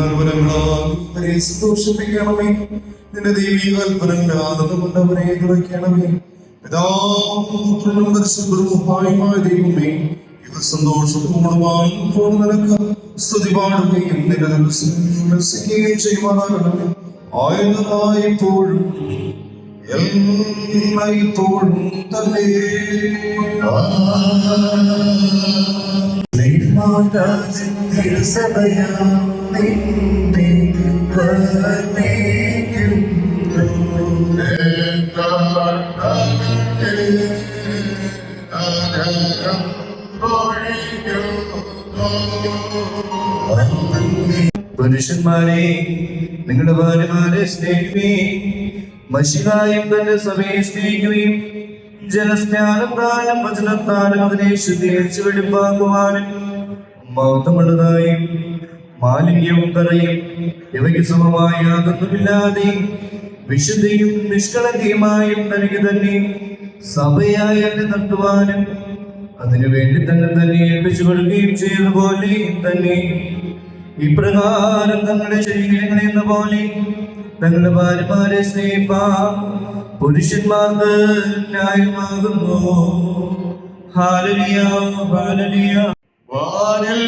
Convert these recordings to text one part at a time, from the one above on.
അവരെ സന്തോഷിപ്പിക്കണമേ. നിന്റെ ദൈവീക അത്ഭുതങ്ങളുടെ ആനന്ദം കൊണ്ട് അവരെ നിറയ്ക്കണമേ. പിതാവും പരിശുദ്ധവുമായ ദൈവമേ, ഇവർ സന്തോഷപൂർണ്ണമായി നിനക്ക് സ്തുതി പാടുകയും നിരസിക്കുകയും ചെയ്യുവാനാകണമേ. ആയപ്പോഴും എല്ലായ്പ്പോഴും തന്നെ. പുരുഷന്മാരെ, നിങ്ങളുടെ ഭാര്യമാരെ സ്നേഹിക്കുകയും മശിഹായും തന്റെ സഭയെ സ്നേഹിക്കുകയും ജലസ്നാനത്താലും വചനത്താലും അതിനെ ശുദ്ധീകരിച്ച് വെളിപ്പാക്കുവാനും മഹത്വമുള്ളതായും മാലിന്യവും കറയും ഇവയ്ക്ക് സമമായ യാതൊന്നുമില്ലാതെ വിശുദ്ധിയും നിഷ്കളങ്കയുമായും തനിക്ക് തന്നെ സഭയായി നടത്തുവാനും അതിനുവേണ്ടി തന്നെ ഏൽപ്പിച്ചു കൊടുക്കുകയും ചെയ്തതുപോലെ തന്നെ ഇപ്രകാരം തങ്ങളുടെ ശരീരങ്ങളെ എന്ന പോലെ തങ്ങളുടെ ഭാര്യമാരെ സ്നേഹിപ്പാൻ പുരുഷന്മാർക്ക് ന്യായമാകുന്നു. Hallelujah, hallelujah. വാനിൽ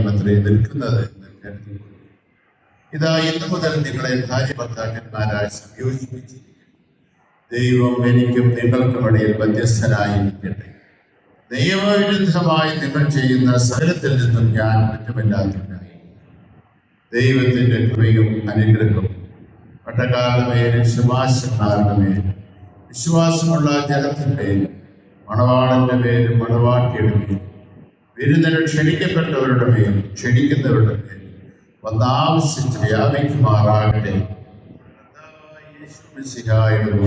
നിന്നു നിൽക്കുന്നത് ഇതാ ഇന്നു മുതൽ നിങ്ങളെ ഭാര്യ ഭർത്താക്കന്മാരായി സംയോജിപ്പിച്ചിരിക്കുന്നു. ദൈവം എനിക്കും നിങ്ങൾക്കും ഇടയിൽ മധ്യസ്ഥനായി നിൽക്കട്ടെ. നിയമവിരുദ്ധമായി നിങ്ങൾ ചെയ്യുന്ന സകലത്തിൽ നിന്നും ഞാൻ കുറ്റമില്ലാത്തവനായി. ദൈവത്തിന്റെ കൃപയും അനുഗ്രഹവും പട്ടക്കാരുടെ ശുഭാശന്മാരുടെ മേലും വിശ്വാസമുള്ള ജനത്തിന്റെ മേലും മണവാളന്റെ മേലും മണവാട്ടിയുടെ മേലും വിരുന്നിന് ക്ഷണിക്കപ്പെട്ടവരുടെ മേലും ക്ഷണിക്കുന്നവരുടെ മേലും വന്നാവശ്യത്തിൽ വ്യാപിക്കുമാറാകട്ടെ.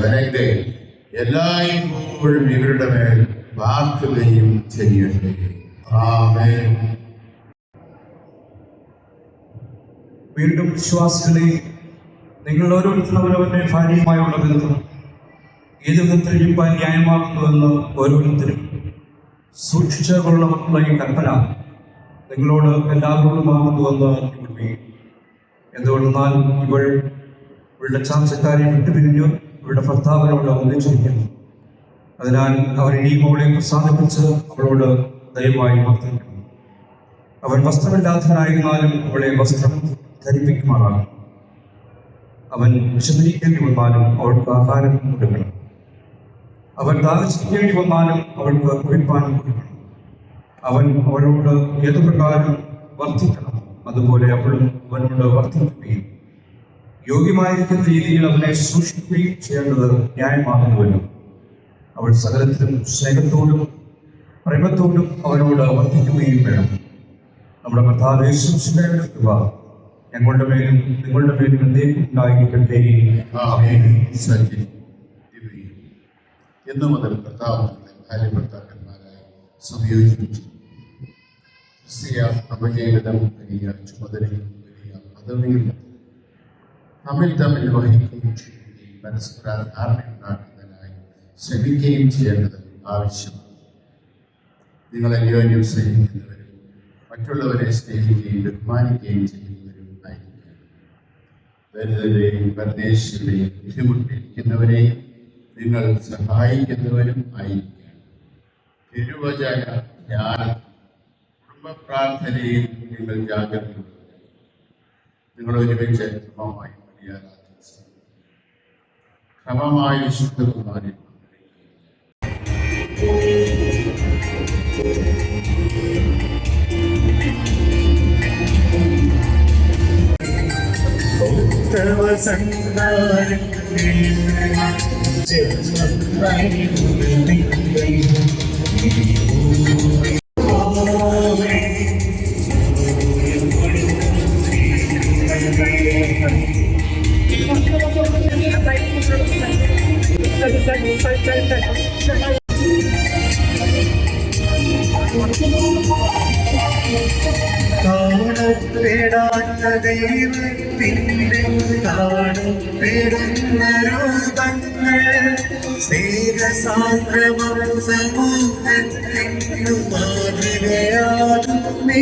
വരട്ടെ എല്ലായ്പ്പോഴും ഇവരുടെ മേൽ വാക്കുകയും ചെയ്യട്ടെ. ആമേൻ. വീണ്ടും വിശ്വാസികളെ, നിങ്ങൾ ഓരോരുത്തരും അവരവന്റെ ഭാര്യയുമായുള്ള ബന്ധം ഏത് വിധത്തിൽ ഇരിപ്പാൻ ന്യായമാകുന്നുവെന്ന് ഓരോരുത്തരും സൂക്ഷിച്ചുകൊള്ളമുള്ള ഈ കൽപ്പന നിങ്ങളോട് എല്ലാവരോടുമാകുന്നുവെന്ന് അറിഞ്ഞുകൊള്ളുകയും. എന്തുകൊണ്ടെന്നാൽ ഇവളുടെ ചാർച്ചക്കാരെ വിട്ടുപിരിഞ്ഞു ഇവളുടെ ഭർത്താവിനോട് ഒന്നിച്ചിരിക്കുന്നു. അതിനാൽ അവർ ഇനിയും അവളെ പ്രസാദിപ്പിച്ച് അവളോട് ദയവായി വർത്തിക്കുന്നു. അവൻ വസ്ത്രമില്ലാത്തവനായിരുന്നാലും അവളെ വസ്ത്രം ധരിപ്പിക്കുമാറാണ്. അവൻ വിശദീകരിക്കേണ്ടി വന്നാലും അവൾക്ക് ആഹാരം കൊടുക്കണം. അവൻ ദാഹിച്ചിരിക്കേണ്ടി വന്നാലും അവൾക്ക് കുടിപ്പാൻ കൊടുക്കണം. അവൻ അവളോട് ഏതു പ്രകാരം വർദ്ധിക്കണം അതുപോലെ അവളും അവനോട് വർദ്ധിക്കുകയും. യോഗ്യമായിരിക്കുന്ന രീതിയിൽ അവനെ സൂക്ഷിക്കുകയും ചെയ്യേണ്ടത് ന്യായമാകുന്നുവല്ലോ. അവൾ സകലത്തിലും സ്നേഹത്തോടും പ്രേമത്തോടും അവനോട് വർദ്ധിക്കുകയും വേണം. നമ്മുടെ കർത്താവേ യേശുവിന്റെ കൃപ ഞങ്ങളുടെ മേലും നിങ്ങളുടെ മേലും എന്നേക്കും ഉണ്ടായിരിക്കട്ടെ. എന്നു മുതൽ കർത്താവ് ഭാര്യ ഭർത്താക്കന്മാരായി സംയോജിപ്പിച്ചു. ക്രിസ്തീയ നവജീവിതം വലിയ ചുമതലയും വലിയ പദവിയും തമ്മിൽ തമ്മിൽ വഹിക്കുകയും ചെയ്യുകയും പരസ്പര ധാരണ ഉണ്ടാക്കുന്നതിനായി ശ്രമിക്കുകയും ചെയ്യേണ്ടത് ആവശ്യമാണ്. നിങ്ങൾ അന്യോന്യം സ്നേഹിക്കുന്നവരും മറ്റുള്ളവരെ സ്നേഹിക്കുകയും ബഹുമാനിക്കുകയും ചെയ്യുന്നവരും ആയിരിക്കണം. ദരിദ്രരെയും പരദേശികളെയും ബുദ്ധിമുട്ടിരിക്കുന്നവരെയും നിങ്ങൾ സഹായിക്കുന്നവരും ആയിരിക്കണം. തിരുവചന ജ്ഞാനം കുടുംബ പ്രാർത്ഥനയിൽ നിങ്ങൾ ജാഗ്രതയുള്ളവരായി നിങ്ങൾ ഒരുമിച്ച് ക്രമമായി ക്രമമായി വിശുദ്ധകുമാരി കാണപ്പെടാത്ത ദൈവത്തിൻ്റെ കാണപ്പെടുന്ന രൂപങ്ങൾ സ്നേഹസാന്ദ്രമം സമൂഹത്തിനു മാതൃകയാകുന്നേ.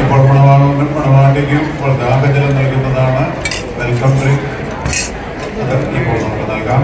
ഇപ്പോൾ മണവാട്ടിക്കും ഇപ്പോൾ ദാഹജലം നൽകുന്നതാണ് വെൽക്കം ഡ്രിങ്ക്. അത് ഇപ്പോൾ നമുക്ക് നൽകാം.